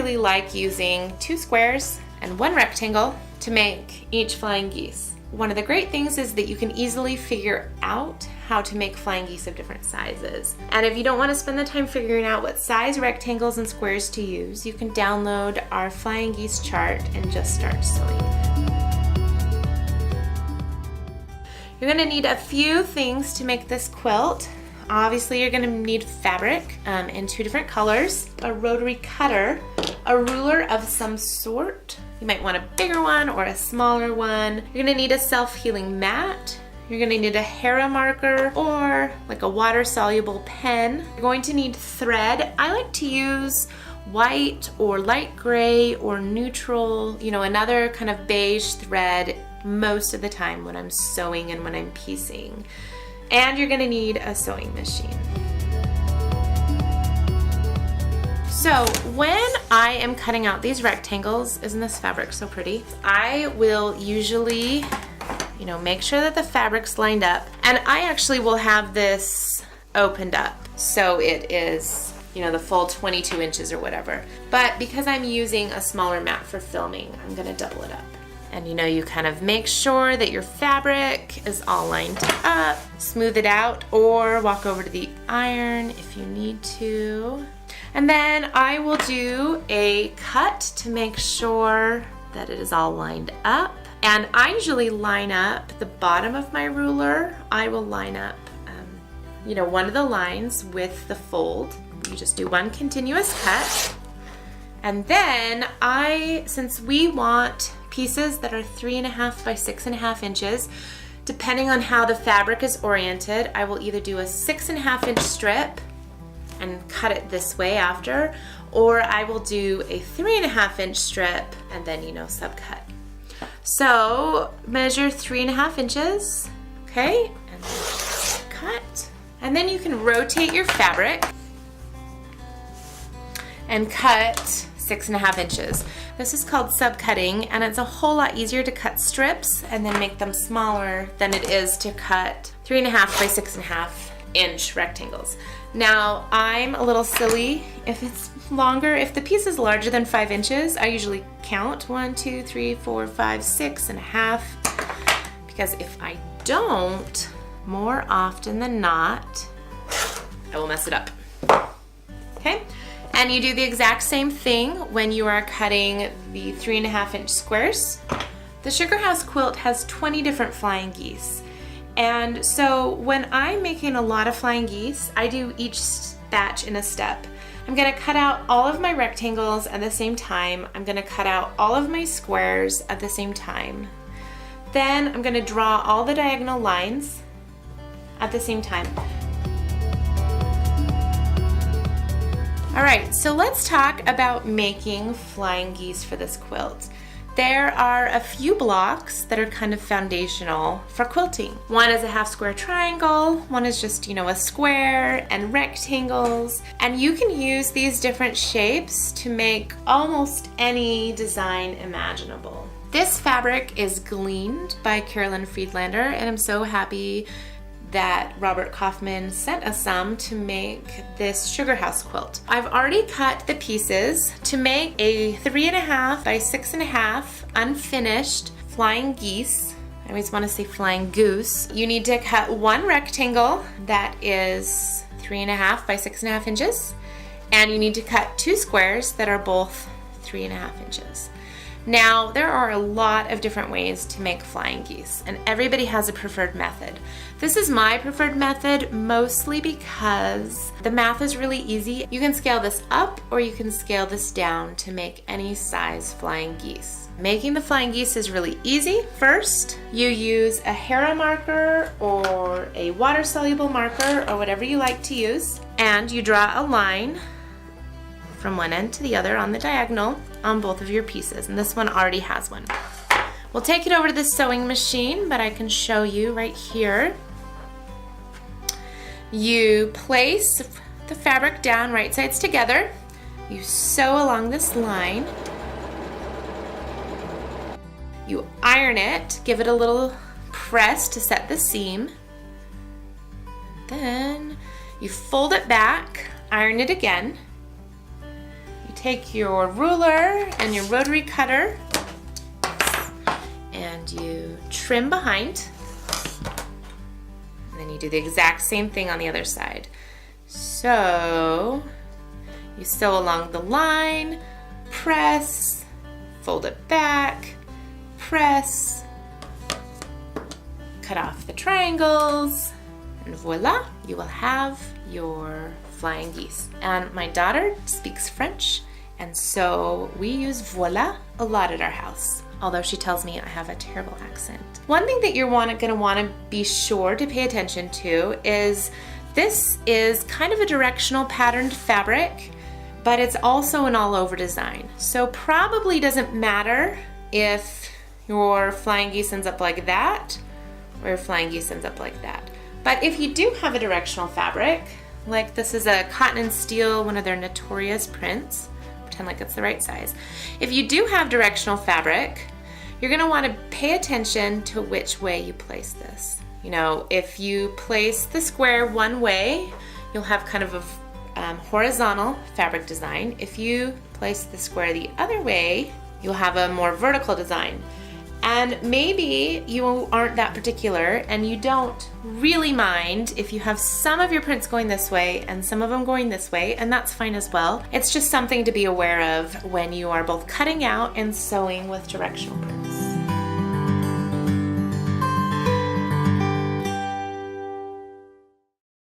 really like using 2 squares and 1 rectangle to make each flying geese. One of the great things is that you can easily figure out how to make flying geese of different sizes. And if you don't want to spend the time figuring out what size rectangles and squares to use, you can download our flying geese chart and just start sewing. You're going to need a few things to make this quilt. Obviously, you're going to need fabric in 2 different colors, a rotary cutter, a ruler of some sort. You might want a bigger one or a smaller one. You're going to need a self-healing mat. You're going to need a Hera marker or like a water-soluble pen. You're going to need thread. I like to use white or light gray or neutral, another kind of beige thread most of the time when I'm sewing and when I'm piecing. And you're going to need a sewing machine. So when I am cutting out these rectangles, isn't this fabric so pretty? I will usually, make sure that the fabric's lined up. And I actually will have this opened up so it is, the full 22 inches or whatever. But because I'm using a smaller mat for filming, I'm going to double it up. And you kind of make sure that your fabric is all lined up, smooth it out, or walk over to the iron if you need to. And then I will do a cut to make sure that it is all lined up. And I usually line up the bottom of my ruler. I will line up, one of the lines with the fold. You just do one continuous cut. And then since we want pieces that are 3.5 by 6.5 inches, depending on how the fabric is oriented, I will either do a 6.5 inch strip and cut it this way after, or I will do a 3.5 inch strip and then, subcut. So measure 3.5 inches, okay, and then cut. And then you can rotate your fabric and cut 6.5 inches. This is called subcutting, and it's a whole lot easier to cut strips and then make them smaller than it is to cut 3.5 by 6.5 inch rectangles. Now, I'm a little silly. If it's longer, if the piece is larger than 5 inches, I usually count 1, 2, 3, 4, 5, 6.5, because if I don't, more often than not, I will mess it up. Okay? And you do the exact same thing when you are cutting the 3.5 inch squares. The Sugar House quilt has 20 different flying geese. And so when I'm making a lot of flying geese, I do each batch in a step. I'm gonna cut out all of my rectangles at the same time. I'm gonna cut out all of my squares at the same time. Then I'm gonna draw all the diagonal lines at the same time. All right, so let's talk about making flying geese for this quilt. There are a few blocks that are kind of foundational for quilting. One is a half square triangle, one is just, a square and rectangles. And you can use these different shapes to make almost any design imaginable. This fabric is gleaned by Carolyn Friedlander, and I'm so happy that Robert Kaufman sent us some to make this Sugar House quilt. I've already cut the pieces to make a 3.5 by 6.5 unfinished flying geese. I always want to say flying goose. You need to cut one rectangle that is 3.5 by 6.5 inches, and you need to cut 2 squares that are both 3.5 inches. Now, there are a lot of different ways to make flying geese, and everybody has a preferred method. This is my preferred method mostly because the math is really easy. You can scale this up or you can scale this down to make any size flying geese. Making the flying geese is really easy. First, you use a Hera marker or a water-soluble marker or whatever you like to use, and you draw a line from one end to the other on the diagonal on both of your pieces, and this one already has one. We'll take it over to the sewing machine, but I can show you right here. You place the fabric down right sides together. You sew along this line. You iron it, give it a little press to set the seam. Then you fold it back, iron it again. take your ruler and your rotary cutter and you trim behind. And then you do the exact same thing on the other side. So you sew along the line, press, fold it back, press, cut off the triangles, and voila, you will have your flying geese. And my daughter speaks French, and so we use voila a lot at our house, although she tells me I have a terrible accent. One thing that you're gonna wanna be sure to pay attention to is this is kind of a directional patterned fabric, but it's also an all-over design. So probably doesn't matter if your flying geese ends up like that or your flying geese ends up like that. But if you do have a directional fabric, like this is a cotton and steel, one of their notorious prints, pretend like it's the right size. If you do have directional fabric, you're gonna wanna pay attention to which way you place this. You know, if you place the square one way, you'll have kind of a horizontal fabric design. If you place the square the other way, you'll have a more vertical design. And maybe you aren't that particular and you don't really mind if you have some of your prints going this way and some of them going this way, and that's fine as well. It's just something to be aware of when you are both cutting out and sewing with directional prints.